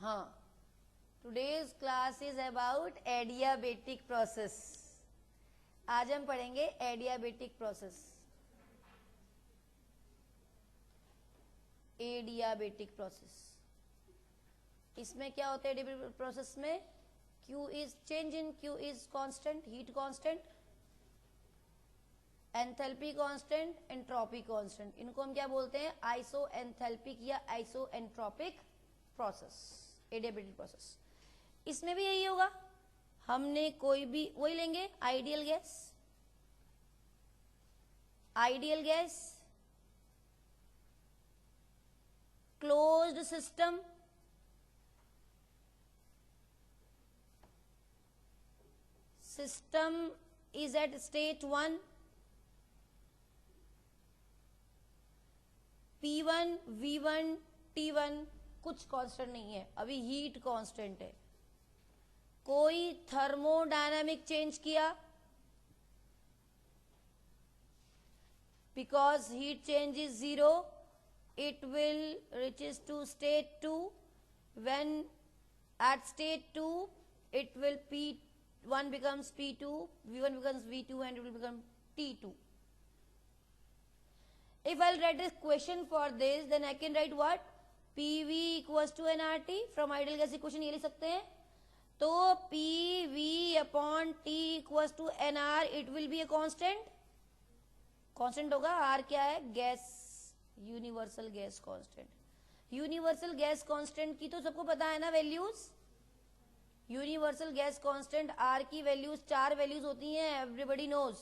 हाँ, today's class is about adiabatic process. आज हम पढ़ेंगे adiabatic process. adiabatic process. इसमें क्या होता है adiabatic process में? Q is change in Q is constant, heat constant, enthalpy constant, entropy constant. इनको हम क्या बोलते हैं? आइसो एंथैल्पिक या iso entropic process, adiabatic process. इसमें भी यही होगा. हमने कोई भी वही लेंगे, ideal gas, ideal gas, closed system, system is at state 1, P1, V1, T1 कुछ कांस्टेंट नहीं है, अभी हीट कांस्टेंट है. कोई थर्मोडायनामिक चेंज किया, because heat change is 0, it will reaches to state 2. When at state 2 it will P1 becomes P2, V1 becomes V2 and it will become T2. If I'll write a question for this, then I can write what? PV equals to nRT. From ideal gas equation ये लिख सकते हैं. तो PV upon T equals to nR, it will be a constant. Constant होगा. R क्या है? Gas, universal gas constant. Universal gas constant की तो सबको पता है ना values. Universal gas constant R की वैल्यूज 4 वैल्यूज होती हैं. Everybody knows.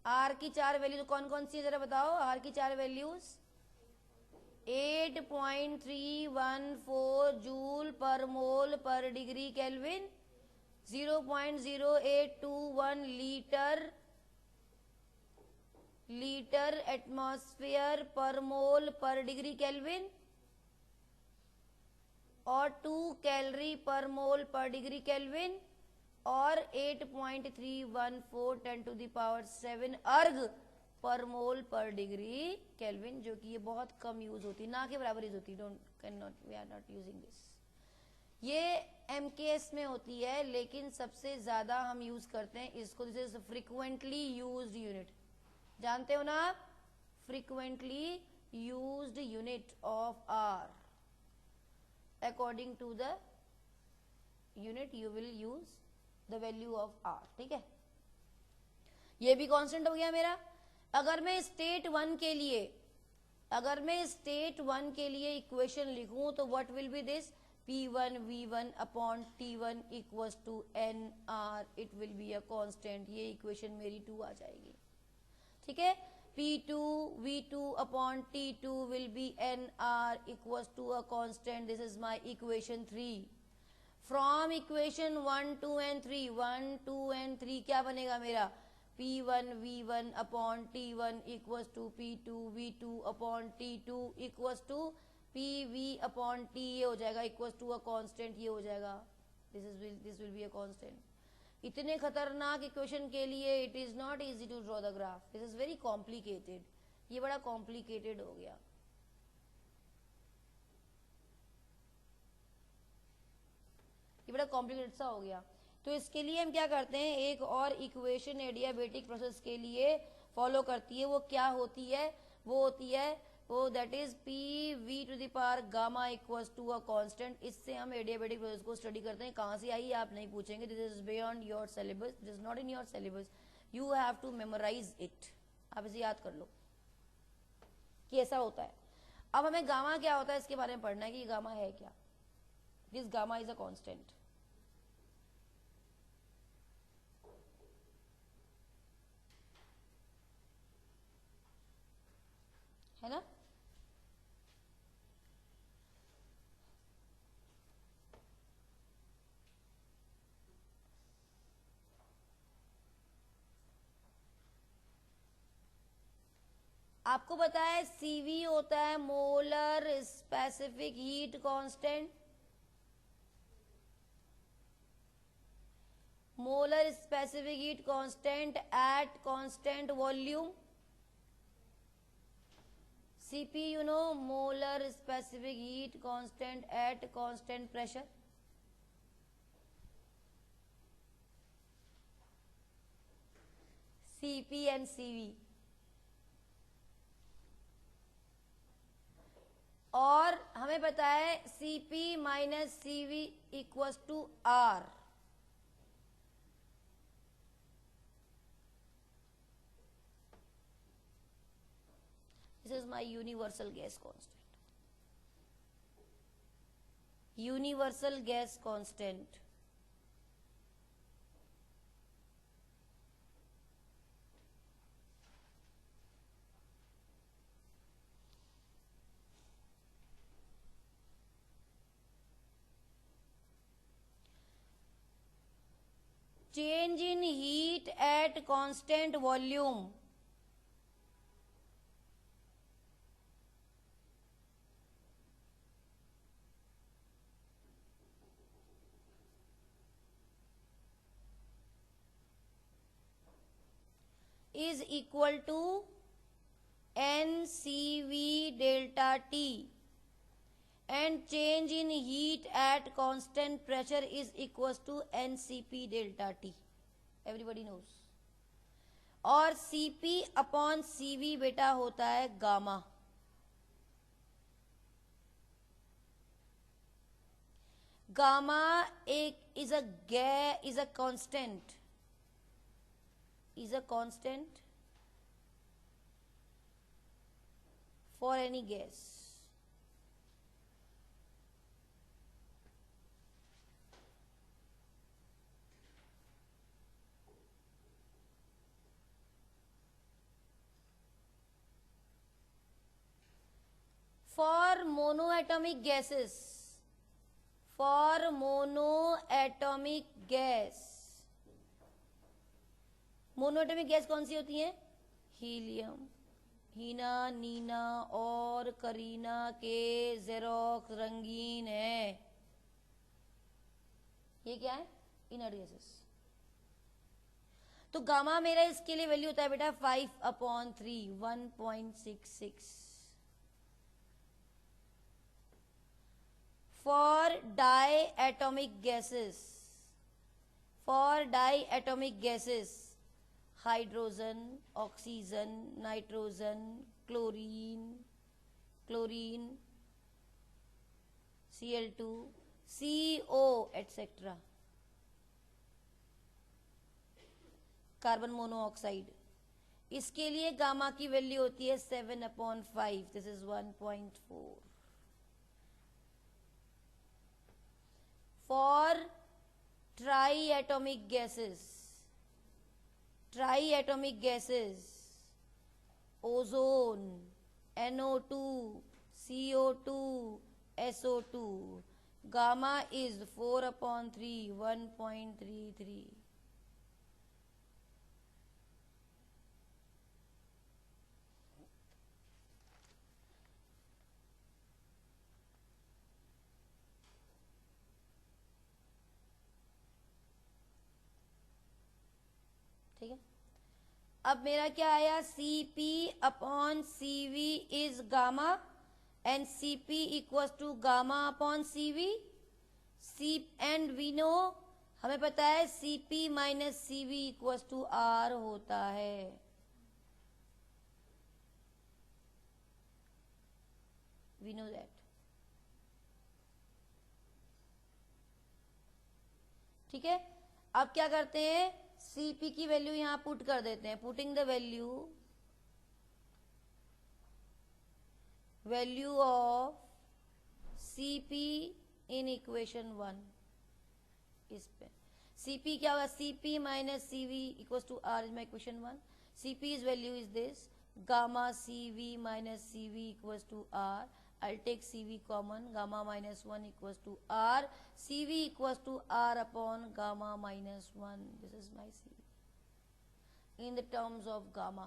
आर की 4 वैल्यूज कौन कौन सी है जरा बताओ. आर की 4 वैल्यूज 8.314 जूल पर मोल पर डिग्री केल्विन, 0.0821 लीटर एटमॉस्फेयर पर मोल पर डिग्री केल्विन और 2 कैलोरी पर मोल पर डिग्री केल्विन और 8.314 10⁻⁷ अर्ग पर मोल पर डिग्री केल्विन, जो कि ये बहुत कम यूज होती, ना के बराबर यूज होती. We are not using this. ये एमकेएस में होती है, लेकिन सबसे ज्यादा हम यूज करते हैं इसको. This is frequently used unit. जानते हो ना आप? Frequently used unit of R. According to the unit you will use the value of R. ठीक है, ये भी कांस्टेंट हो गया मेरा. अगर मैं स्टेट 1 के लिए इक्वेशन लिखूं तो what will be this? P1 V1 upon T1 equals to nR. It will be a constant. ये इक्वेशन मेरी 2 आ जाएगी. ठीक है. P2 V2 upon T2 will be nR equals to a constant. This is my equation 3. From equation 1, 2 and 3, 1, 2 and 3 क्या बनेगा मेरा? P1 V1 upon T1 equals to P2 V2 upon T2 equals to PV upon T. ये हो जाएगा equals to a constant. ये हो जाएगा this will be a constant. इतने खतरनाक इक्वेशन के लिए it is not easy to draw the graph. This is very complicated. ये बड़ा कॉम्प्लिकेटेड हो गया. ये बड़ा कॉम्प्लिकेटेड सा हो गया. तो इसके लिए हम क्या करते हैं, एक और इक्वेशन एडियाबेटिक प्रोसेस के लिए फॉलो करती है. वो क्या होती है? वो होती है वो that is PV to the power gamma equals to a constant. इससे हम एडियाबेटिक प्रोसेस को स्टडी करते हैं. कहाँ से आई आप नहीं पूछेंगे. This is beyond your syllabus. This is not in your syllabus. You have to memorize it. आप इसे याद कर लो कि ऐसा होता है. अब हमें गामा क्या होता है इसके बारे में पढ़ना है कि गामा है क्या. This gamma is a constant. है ना? आपको पता है CV होता है molar specific heat constant. Molar specific heat constant at constant volume. Cp, you know, molar specific heat constant at constant pressure. Cp and Cv. और हमें पता है Cp minus Cv equals to R. This is my universal gas constant. Universal gas constant. Change in heat at constant volume is equal to NCV delta T, and change in heat at constant pressure is equals to NCP delta T. Everybody knows. और Cp upon Cv बेटा होता है gamma. Gamma is a constant. Is a constant for any gas. For monoatomic gases, for monoatomic gas, monoatomic gas कौन सी होती है? Helium. हीना, नीना और करीना के xerox रंगीन है. ये क्या है? Inert gases. तो गामा मेरा इसके लिए वैल्यू होता है बेटा 5/3, 1.66. For diatomic gases, hydrogen, oxygen, nitrogen, chlorine, Cl2, CO etcetera, carbon monoxide. इसके लिए गामा की वैल्यू होती है 7/5. This is 1.4. For triatomic gases, ozone, NO2, CO2, SO2, gamma is 4/3, 1.33. ठीक है. अब मेरा क्या आया? Cp/Cv is gamma and Cp equals to गामा/Cv. एंड वी नो, हमें पता है Cp minus Cv equals to R होता है. We know that. ठीक है. अब क्या करते हैं? Cp की वैल्यू यहां पुट कर देते हैं. Putting the value of Cp in equation 1. इस पे Cp क्या होगा? Cp minus Cv equals to R is my equation 1. Cp is value is this, gamma Cv minus Cv equals to R. I'll take Cv common, gamma minus 1 equals to R. Cv equals to R upon gamma minus 1. This is my Cv in the terms of gamma.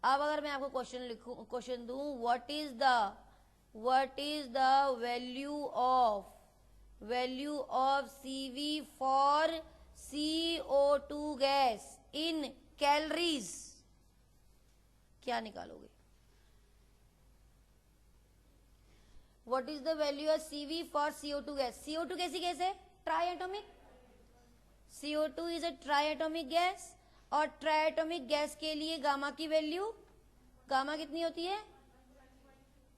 अब अगर मैं आपको question दूं, what is the value of Cv for CO2 gas in calories? क्या निकालोगे? What is the value of CV for CO2 gas? CO2 कैसी gas है? Try atomic. CO2 is a try atomic gas, और try atomic gas के लिए gamma की value, gamma कितनी होती है?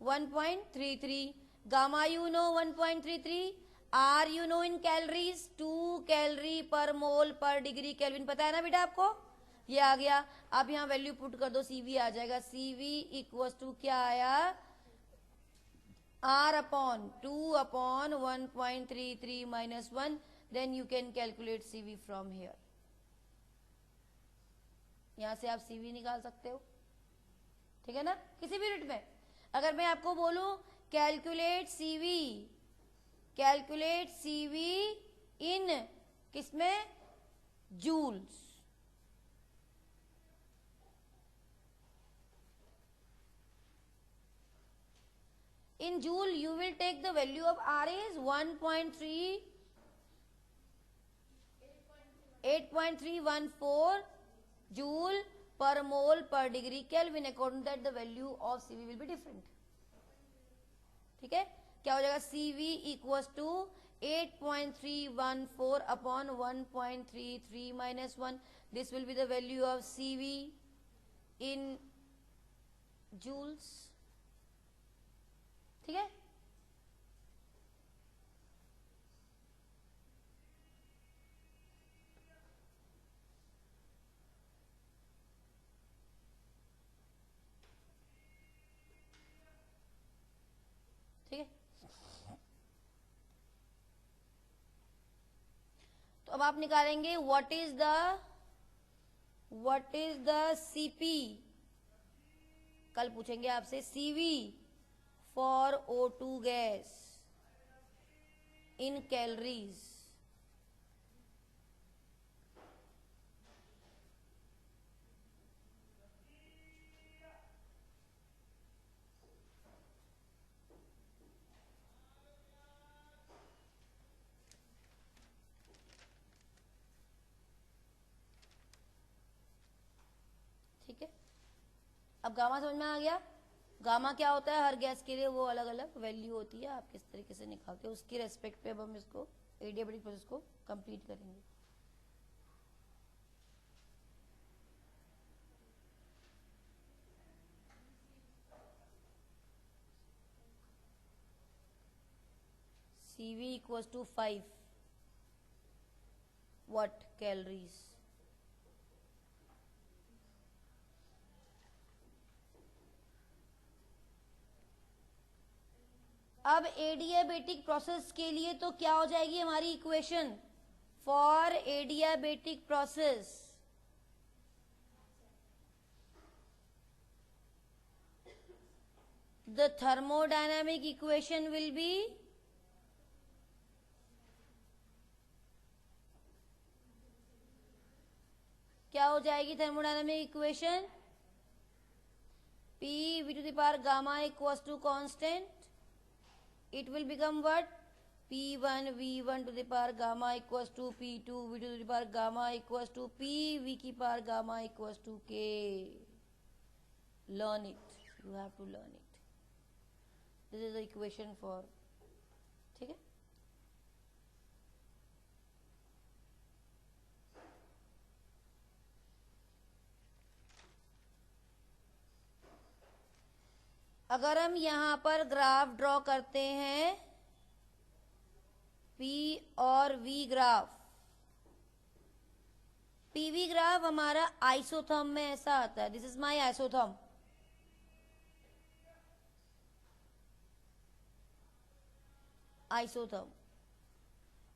1.33। Gamma you know 1.33, R you know in calories 2 calorie per mole पर डिग्री केल्विन, पता है ना बेटा आपको? ये आ गया। अब यहाँ वैल्यू पुट कर दो, CV आ जाएगा। CV इक्वल्स टू क्या आया? R upon 2 upon 1.33 minus 1, then you can calculate CV from here. यहां से आप CV निकाल सकते हो, ठीक है ना, किसी भी यूनिट में। अगर मैं आपको बोलूं कैलकुलेट CV, कैलकुलेट CV इन किसमें? Joules. In joule you will take the value of R is 1.3 8.314 joule per mole per degree Kelvin. According to that the value of CV will be different. ठीक है, क्या हो जाएगा? CV equals to 8.314 upon 1.33 minus 1. This will be the value of CV in joules. ठीक है, ठीक है। तो अब आप निकालेंगे व्हाट इज द CP। कल पूछेंगे आपसे CV for O2 gas in calories. ठीक है, अब गामा समझ में आ गया? गामा क्या होता है? हर गैस के लिए वो अलग अलग वैल्यू होती है, आप किस तरीके से निकालते हो उसकी रेस्पेक्ट पे अब हम इसको एडियाबेटिक प्रोसेस को कंप्लीट करेंगे। CV equals to 5 what calories? अब एडियाबेटिक प्रोसेस के लिए तो क्या हो जाएगी हमारी equation? For adiabatic process the thermodynamic equation will be क्या हो जाएगी? Thermodynamic equation PV to the power gamma equals to constant. It will become what? P1 V1 to the power gamma equals to P2 V2 to the power gamma equals to PV की power gamma equals to K. Learn it. You have to learn it. This is the equation for, ठीक है। अगर हम यहां पर graph draw करते हैं P और V ग्राफ, PV ग्राफ हमारा आइसोथर्म में ऐसा आता है। This is my isotherm. Isotherm,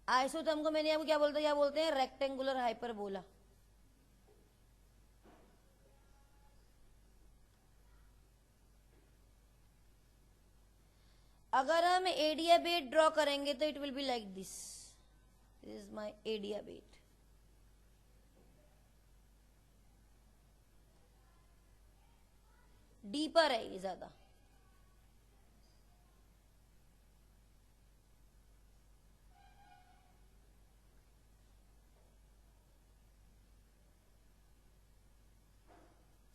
isotherm को मैंने आपको क्या बोलते हैं? Rectangular hyperbola. अगर हम एडियाबेट ड्रॉ करेंगे तो it will be like this. This is my adiabat. Deeper है ये ज्यादा।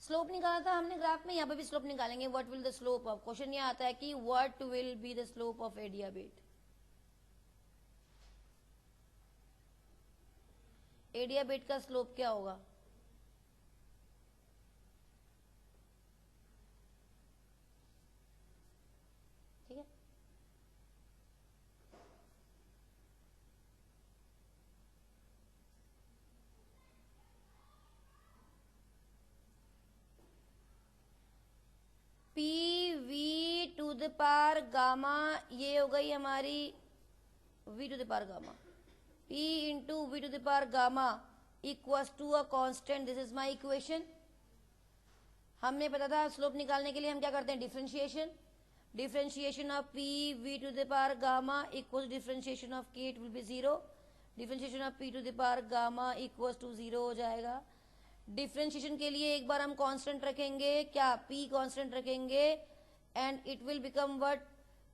स्लोप निकाला था हमने ग्राफ में, यहाँ पे भी स्लोप निकालेंगे. What will the slope of, question ये आता है कि what will be the slope of adiabat. Adiabat का स्लोप क्या होगा? ठीक है, P V to the power gamma, ये हो गई हमारी V to the power gamma. P into V to the power gamma equals to a constant. This is my equation. हमने पता था स्लोप निकालने के लिए हम क्या करते हैं? Differentiation. Differentiation of P V to the power gamma equals differentiation of K, it will be 0. Differentiation of P to the power gamma equals to 0 हो जाएगा. डिफरेंशिएशन के लिए एक बार हम कांस्टेंट रखेंगे, क्या? P कांस्टेंट रखेंगे and it will become what?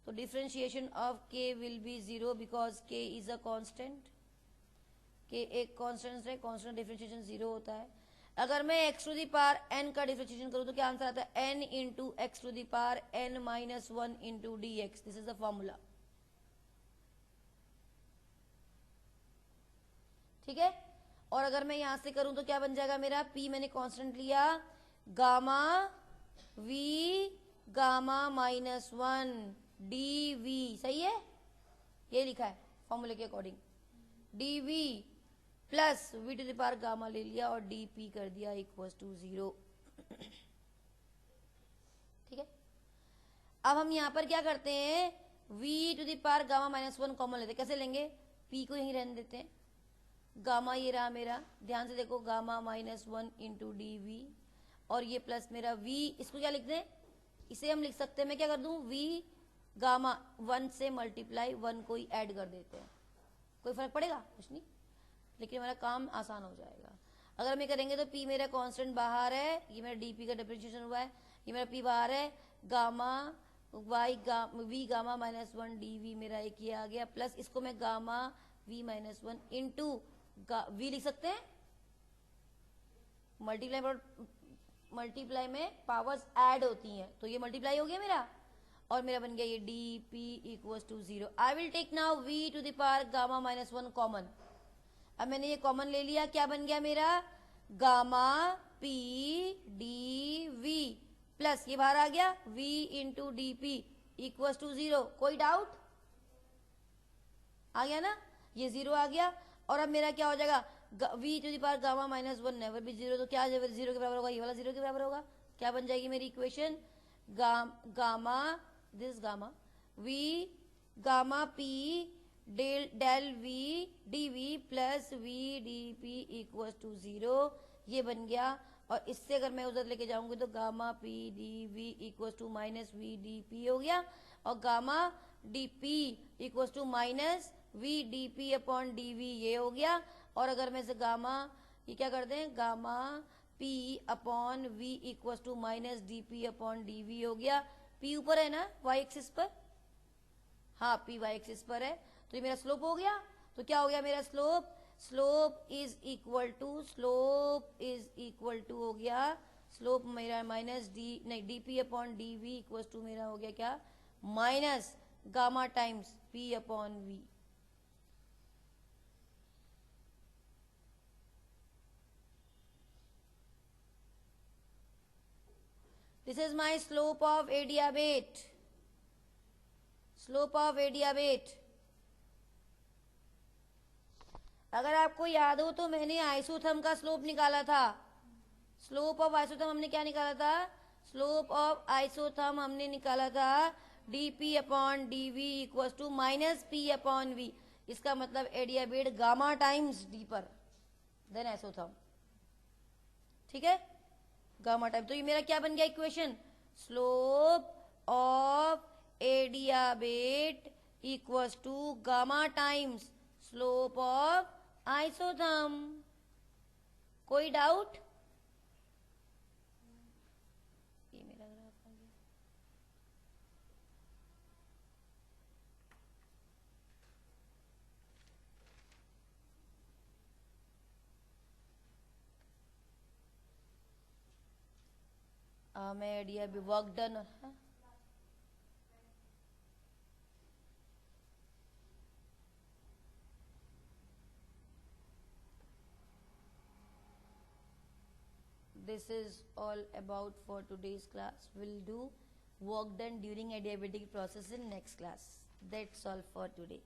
तो differentiation of K will be 0 because K is a constant. के एक कांस्टेंट है, कांस्टेंट डिफरेंशिएशन 0 होता है. अगर मैं x to the power n का डिफरेंशिएशन करूं तो क्या आंसर आता है? n into x to the power n minus 1 into d x. This is the formula. ठीक है, और अगर मैं यहां से करूं तो क्या बन जाएगा मेरा? p मैंने कांस्टेंट लिया, gamma v gamma minus 1 d v. सही है, ये लिखा है फॉर्मूले के according. D v plus v to the power gamma ले लिया और डी पी कर दिया इक्वल टू 0. ठीक है, अब हम यहां पर क्या करते हैं? V to the power gamma minus 1 common लेते हैं. कैसे लेंगे? पी को यहीं रहने देते हैं. गामा ये रहा मेरा, ध्यान से देखो, gamma minus 1 into d v, और ये प्लस मेरा वी. इसको क्या लिखते हैं? इसे हम लिख सकते हैं, मैं क्या कर दूं? वी गामा 1 से मल्टीप्लाई 1 को ही ऐड कर देते हैं. कोई फर्क पड़ेगा? कुछ नहीं, लेकिन हमारा काम आसान हो जाएगा. अगर हम ये करेंगे तो P मेरा कांस्टेंट बाहर है, ये मेरा DP का डिफरेंशिएशन हुआ है, ये मेरा P बाहर है, gamma v gamma minus 1 DV मेरा एक ये आ गया, प्लस इसको मैं gamma V minus 1 into v लिख सकते हैं. मल्टीप्लाई में पावर्स ऐड होती हैं, तो ये मल्टीप्लाई हो गया मेरा, और मेरा बन गया ये d p equal to 0. I will take now v to the power gamma minus 1 common. अब मैंने ये कॉमन ले लिया, क्या बन गया मेरा? Gamma p d v plus ये बाहर आ गया v into d p equal to 0. कोई डाउट? आ गया ना, ये 0 आ गया. और अब मेरा क्या हो जाएगा? v to the power gamma minus 1 never be 0, तो क्या 0 के बराबर होगा? ये वाला 0 के बराबर होगा. क्या बन जाएगी मेरी equation? Gamma this gamma v gamma p del v d v plus v d p equal to 0. ये बन गया. और इससे अगर मैं उधर लेके जाऊंगी तो gamma p d v equal to minus v d p हो गया, और gamma d p equal to minus v d p upon d v ये हो गया. और अगर मैं इसे गामा ये क्या कर दें? Gamma p upon v equal to minus d p upon d v हो गया. p ऊपर है ना y एक्सिस पर? हाँ, p y एक्सिस पर है, तो ये मेरा स्लोप हो गया. तो क्या हो गया मेरा slope? Slope is equal to हो गया, स्लोप मेरा माइनस डी नहीं d p upon d v equal to मेरा हो गया क्या? Minus gamma times p upon v. This is my slope of adiabate. Slope of adiabate. अगर आपको याद हो तो मैंने आइसोथर्म का स्लोप निकाला था. स्लोप ऑफ आइसोथर्म हमने क्या निकाला था? स्लोप ऑफ आइसोथर्म हमने निकाला था dp upon dv equal to minus p upon v. इसका मतलब एडियाबेट गामा टाइम्स d पर देन आइसोथर्म. ठीक है, गामा टाइम. तो ये मेरा क्या बन गया equation? Slope of adiabat equals to gamma times slope of isotherm. कोई डाउट? ये मेरा ग्राफ आ गया. मैं आइडिया भी वर्क डन है। This is all about for today's class. We'll do work done during adiabatic process in next class. That's all for today.